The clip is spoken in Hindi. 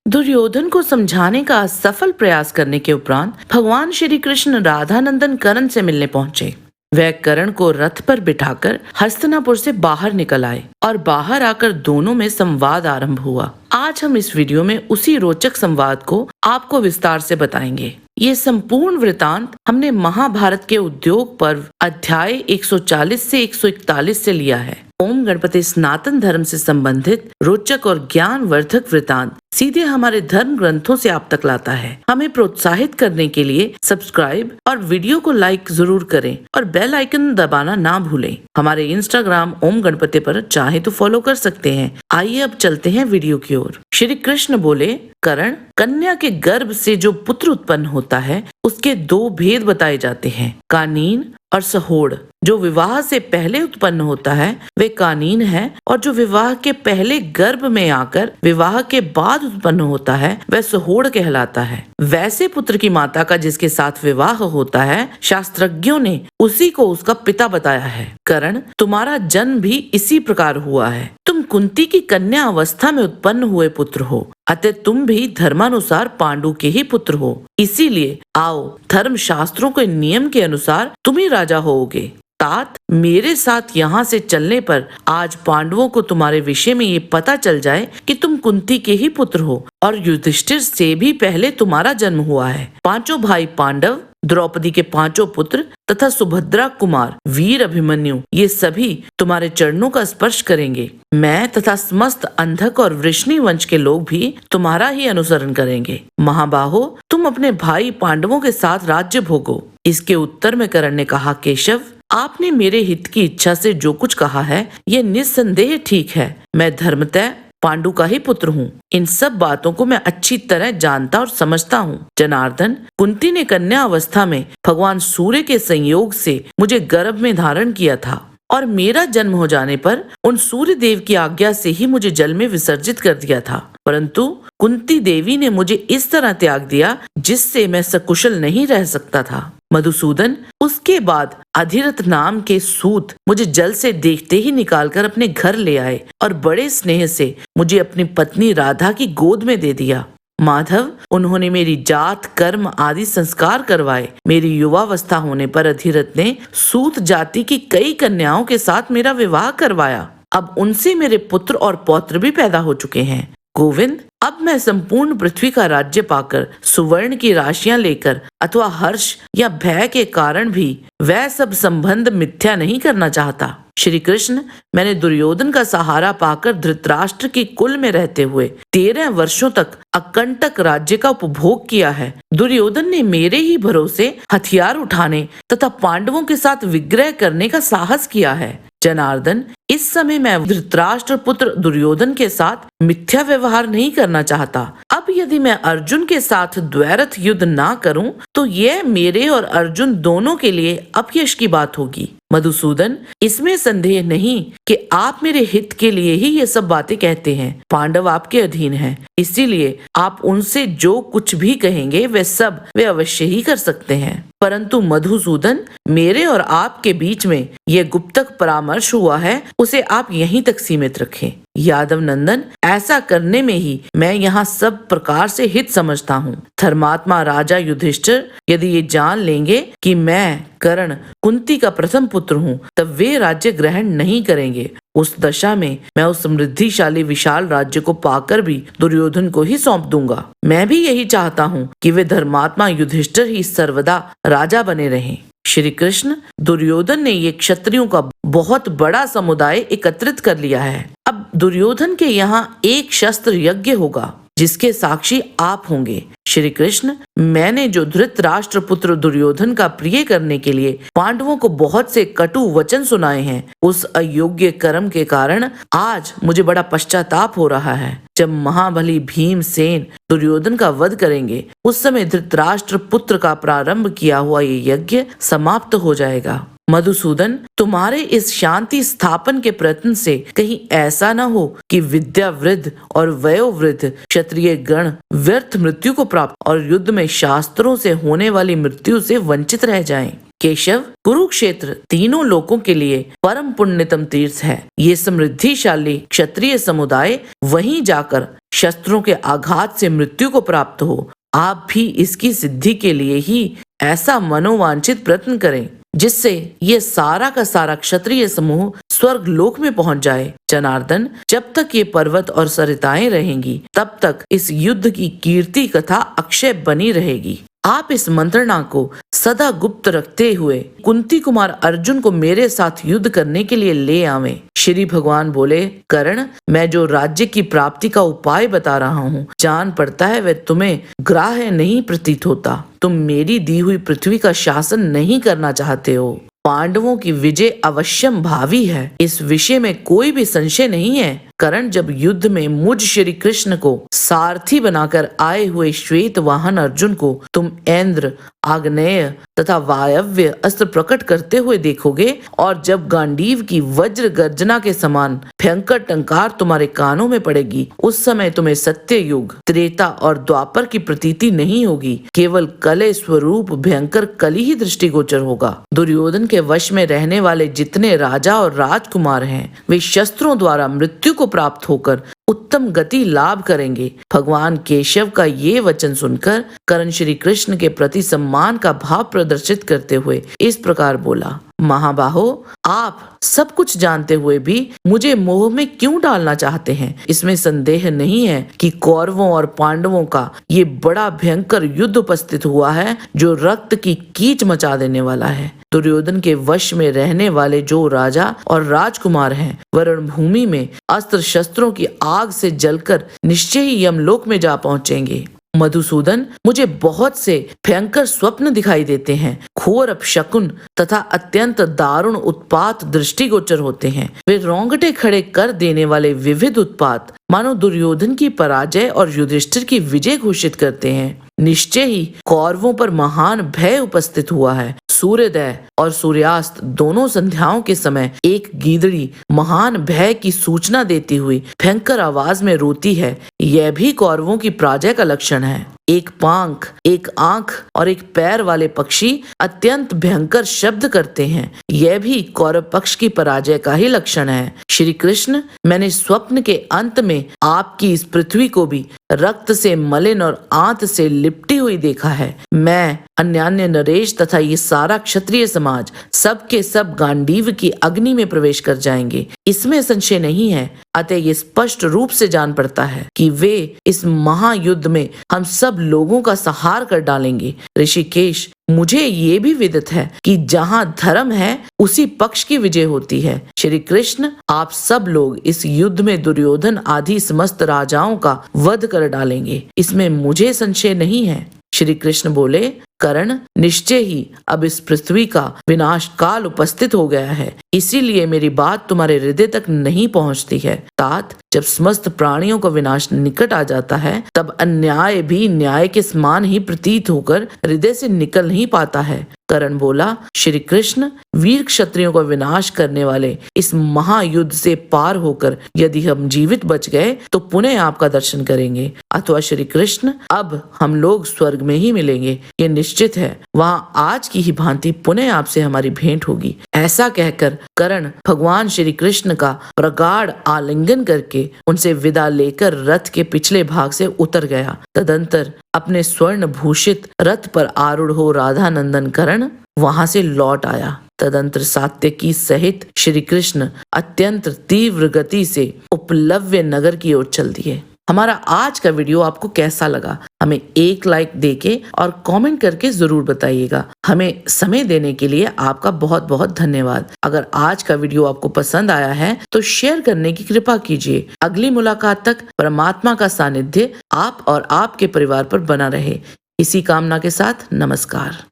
दुर्योधन को समझाने का असफल प्रयास करने के उपरांत भगवान श्री कृष्ण राधानंदन कर्ण से मिलने पहुंचे। वह कर्ण को रथ पर बिठाकर हस्तिनापुर से बाहर निकल आए और बाहर आकर दोनों में संवाद आरंभ हुआ। आज हम इस वीडियो में उसी रोचक संवाद को आपको विस्तार से बताएंगे। ये संपूर्ण वृतांत हमने महाभारत के उद्योग पर्व अध्याय 140 से 141 से लिया है। ओम गणपति सनातन धर्म से संबंधित रोचक और ज्ञानवर्धक वृतांत सीधे हमारे धर्म ग्रंथों से आप तक लाता है। हमें प्रोत्साहित करने के लिए सब्सक्राइब और वीडियो को लाइक जरूर करें और बेल आइकन दबाना ना भूलें। हमारे इंस्टाग्राम ओम गणपति पर चाहे तो फॉलो कर सकते हैं। आइए अब चलते हैं वीडियो की ओर। श्री कृष्ण बोले, कर्ण, कन्या के गर्भ से जो पुत्र उत्पन्न होता है उसके दो भेद बताए जाते हैं, कानीन और सहोड़। जो विवाह से पहले उत्पन्न होता है वे कानीन है, और जो विवाह के पहले गर्भ में आकर विवाह के बाद उत्पन्न होता है वह सहोड़ कहलाता है। वैसे पुत्र की माता का जिसके साथ विवाह होता है, शास्त्रज्ञों ने उसी को उसका पिता बताया है। कर्ण, तुम्हारा जन्म भी इसी प्रकार हुआ है। तुम कुंती की कन्या अवस्था में उत्पन्न हुए पुत्र हो, अतः तुम भी धर्मानुसार पांडु के ही पुत्र हो। इसीलिए आओ, धर्म शास्त्रों के नियम के अनुसार तुम ही राजा होोगे। तात, मेरे साथ यहाँ से चलने पर आज पांडवों को तुम्हारे विषय में ये पता चल जाए कि तुम कुंती के ही पुत्र हो और युधिष्ठिर से भी पहले तुम्हारा जन्म हुआ है। पांचों भाई पांडव, द्रौपदी के पांचों पुत्र तथा सुभद्रा कुमार वीर अभिमन्यु, ये सभी तुम्हारे चरणों का स्पर्श करेंगे। मैं तथा समस्त अंधक और वृष्णि वंश के लोग भी तुम्हारा ही अनुसरण करेंगे। महाबाहो, तुम अपने भाई पांडवों के साथ राज्य भोगो। इसके उत्तर में कर्ण ने कहा, केशव, आपने मेरे हित की इच्छा से जो कुछ कहा है ये निस्संदेह ठीक है। मैं धर्मतः पांडु का ही पुत्र हूँ। इन सब बातों को मैं अच्छी तरह जानता और समझता हूँ। जनार्दन, कुंती ने कन्या अवस्था में भगवान सूर्य के संयोग से मुझे गर्भ में धारण किया था और मेरा जन्म हो जाने पर उन सूर्य देव की आज्ञा से ही मुझे जल में विसर्जित कर दिया था। परंतु कुंती देवी ने मुझे इस तरह त्याग दिया जिससे मैं सकुशल नहीं रह सकता था। मधुसूदन, उसके बाद अधिरथ नाम के सूत मुझे जल से देखते ही निकालकर अपने घर ले आए और बड़े स्नेह से मुझे अपनी पत्नी राधा की गोद में दे दिया। माधव, उन्होंने मेरी जात, कर्म आदि संस्कार करवाए। मेरी युवावस्था होने पर अधिरथ ने सूत जाति की कई कन्याओं के साथ मेरा विवाह करवाया। अब उनसे मेरे पुत्र और पौत्र भी पैदा हो चुके हैं। गोविंद, अब मैं संपूर्ण पृथ्वी का राज्य पाकर सुवर्ण की राशियां लेकर अथवा हर्ष या भय के कारण भी वह सब संबंध मिथ्या नहीं करना चाहता। श्री कृष्ण, मैंने दुर्योधन का सहारा पाकर धृतराष्ट्र की कुल में रहते हुए 13 वर्षों तक अकंटक राज्य का उपभोग किया है। दुर्योधन ने मेरे ही भरोसे हथियार उठाने तथा पांडवों के साथ विग्रह करने का साहस किया है। जनार्दन, इस समय मैं धृतराष्ट्र पुत्र दुर्योधन के साथ मिथ्या व्यवहार नहीं करना चाहता। अब यदि मैं अर्जुन के साथ द्वैरथ युद्ध ना करूं तो यह मेरे और अर्जुन दोनों के लिए अपयश की बात होगी। मधुसूदन, इसमें संदेह नहीं कि आप मेरे हित के लिए ही ये सब बातें कहते हैं। पांडव आपके अधीन हैं, इसीलिए आप उनसे जो कुछ भी कहेंगे वे अवश्य ही कर सकते हैं। परंतु मधुसूदन, मेरे और आपके बीच में यह गुप्तक परामर्श हुआ है उसे आप यहीं तक सीमित रखें। यादव नंदन, ऐसा करने में ही मैं यहाँ सब प्रकार से हित समझता हूँ। धर्मात्मा राजा युधिष्ठिर यदि ये जान लेंगे कि मैं कर्ण कुंती का प्रथम पुत्र हूँ तब वे राज्य ग्रहण नहीं करेंगे। उस दशा में मैं उस समृद्धिशाली विशाल राज्य को पाकर भी दुर्योधन को ही सौंप दूंगा। मैं भी यही चाहता हूँ कि वे धर्मात्मा युधिष्ठिर ही सर्वदा राजा बने रहें। श्री कृष्ण, दुर्योधन ने ये क्षत्रियों का बहुत बड़ा समुदाय एकत्रित कर लिया है। अब दुर्योधन के यहाँ एक शस्त्र यज्ञ होगा जिसके साक्षी आप होंगे। श्री कृष्ण, मैंने जो धृतराष्ट्र पुत्र दुर्योधन का प्रिय करने के लिए पांडवों को बहुत से कटु वचन सुनाए हैं, उस अयोग्य कर्म के कारण आज मुझे बड़ा पश्चाताप हो रहा है। जब महाबली भीमसेन दुर्योधन का वध करेंगे उस समय धृतराष्ट्र पुत्र का प्रारंभ किया हुआ ये यज्ञ समाप्त हो जाएगा। मधुसूदन, तुम्हारे इस शांति स्थापन के प्रयत्न से कहीं ऐसा न हो कि विद्या वृद्ध और वयोवृद्ध क्षत्रिय गण व्यर्थ मृत्यु को प्राप्त और युद्ध में शास्त्रों से होने वाली मृत्यु से वंचित रह जाएं। केशव, कुरुक्षेत्र तीनों लोकों के लिए परम पुण्यतम तीर्थ है। ये समृद्धिशाली क्षत्रिय समुदाय वहीं जाकर शस्त्रों के आघात से मृत्यु को प्राप्त हो, आप भी इसकी सिद्धि के लिए ही ऐसा मनोवांछित प्रयत्न करें जिससे ये सारा का सारा क्षत्रिय समूह स्वर्ग लोक में पहुंच जाए। जनार्दन, जब तक ये पर्वत और सरिताएं रहेंगी तब तक इस युद्ध की कीर्ति कथा अक्षय बनी रहेगी। आप इस मंत्रणा को सदा गुप्त रखते हुए कुंती कुमार अर्जुन को मेरे साथ युद्ध करने के लिए ले आवें। श्री भगवान बोले, कर्ण, मैं जो राज्य की प्राप्ति का उपाय बता रहा हूँ, जान पड़ता है वह तुम्हें ग्राह्य नहीं प्रतीत होता। तुम मेरी दी हुई पृथ्वी का शासन नहीं करना चाहते हो। पांडवों की विजय अवश्यम भावी है, इस विषय में कोई भी संशय नहीं है। कर्ण, जब युद्ध में मुझ श्री कृष्ण को सारथी बनाकर आए हुए श्वेत वाहन अर्जुन को तुम इंद्र, आग्नेय तथा वायव्य अस्त्र प्रकट करते हुए देखोगे और जब गांडीव की वज्र गर्जना के समान भयंकर टंकार तुम्हारे कानों में पड़ेगी, उस समय तुम्हें सत्य युग, त्रेता और द्वापर की प्रतीति नहीं होगी, केवल कले स्वरूप भयंकर कली ही दृष्टिगोचर होगा। दुर्योधन के वश में रहने वाले जितने राजा और राजकुमार हैं, वे शस्त्रों द्वारा मृत्यु को प्राप्त होकर उत्तम गति लाभ करेंगे। भगवान केशव का ये वचन सुनकर कर्ण श्री कृष्ण के प्रति सम्मान का भाव प्रदर्शित करते हुए इस प्रकार बोला, महाबाहो, आप सब कुछ जानते हुए भी मुझे मोह में क्यों डालना चाहते हैं? इसमें संदेह नहीं है कि कौरवों और पांडवों का ये बड़ा भयंकर युद्ध उपस्थित हुआ है जो रक्त की कीच मचा देने वाला है। दुर्योधन के वश में रहने वाले जो राजा और राजकुमार हैं, वह रणभूमि में अस्त्र शस्त्रों की आग से जलकर निश्चय ही यमलोक में जा पहुंचेंगे। मधुसूदन, मुझे बहुत से भयंकर स्वप्न दिखाई देते हैं। घोर अपशकुन तथा अत्यंत दारुण उत्पात दृष्टिगोचर होते हैं। वे रोंगटे खड़े कर देने वाले विविध उत्पात मानो दुर्योधन की पराजय और युधिष्ठिर की विजय घोषित करते हैं। निश्चय ही कौरवों पर महान भय उपस्थित हुआ है। सूर्योदय और सूर्यास्त दोनों संध्याओं के समय एक गीदड़ी महान भय की सूचना देती हुई भयंकर आवाज में रोती है। यह भी कौरवों की पराजय का लक्षण है। एक पांख, एक आंख और एक पैर वाले पक्षी अत्यंत भयंकर शब्द करते हैं। यह भी कौरव पक्ष की पराजय का ही लक्षण है। श्री कृष्ण, मैंने स्वप्न के अंत में आपकी इस पृथ्वी को भी रक्त से मलिन और आंत से लिपटी हुई देखा है। मैं, अन्यान्य नरेश तथा ये सारा क्षत्रिय समाज सब के सब गांडीव की अग्नि में प्रवेश कर जाएंगे, इसमें संशय नहीं है। अतः ये स्पष्ट रूप से जान पड़ता है कि वे इस महायुद्ध में हम सब लोगों का संहार कर डालेंगे। ऋषिकेश, मुझे ये भी विदित है कि जहाँ धर्म है उसी पक्ष की विजय होती है। श्री कृष्ण, आप सब लोग इस युद्ध में दुर्योधन आदि समस्त राजाओं का वध कर डालेंगे, इसमें मुझे संशय नहीं है। श्री कृष्ण बोले, कर्ण, निश्चय ही अब इस पृथ्वी का विनाश काल उपस्थित हो गया है, इसीलिए मेरी बात तुम्हारे हृदय तक नहीं पहुंचती है। तात, जब समस्त प्राणियों का विनाश निकट आ जाता है तब अन्याय भी न्याय के समान ही प्रतीत होकर हृदय से निकल नहीं पाता है। कर्ण बोला, श्री कृष्ण, वीर क्षत्रियों का विनाश करने वाले इस महायुद्ध से पार होकर यदि हम जीवित बच गए तो पुनः आपका दर्शन करेंगे, अथवा श्री कृष्ण, अब हम लोग स्वर्ग में ही मिलेंगे, ये निश्चित है। वहाँ आज की ही भांति पुनः आपसे हमारी भेंट होगी। ऐसा कहकर कर्ण भगवान श्री कृष्ण का प्रगाढ़ आलिंगन करके उनसे विदा लेकर रथ के पिछले भाग से उतर गया। तदंतर अपने स्वर्ण भूषित रथ पर आरूढ़ हो राधा नंदन कर्ण वहां से लौट आया। तदंतर सात्यकी सहित श्री कृष्ण अत्यंत तीव्र गति से उपलव्य नगर की ओर चल दिए। हमारा आज का वीडियो आपको कैसा लगा? हमें एक लाइक देके और कमेंट करके जरूर बताइएगा। हमें समय देने के लिए आपका बहुत बहुत धन्यवाद। अगर आज का वीडियो आपको पसंद आया है तो शेयर करने की कृपा कीजिए। अगली मुलाकात तक परमात्मा का सानिध्य आप और आपके परिवार पर बना रहे, इसी कामना के साथ नमस्कार।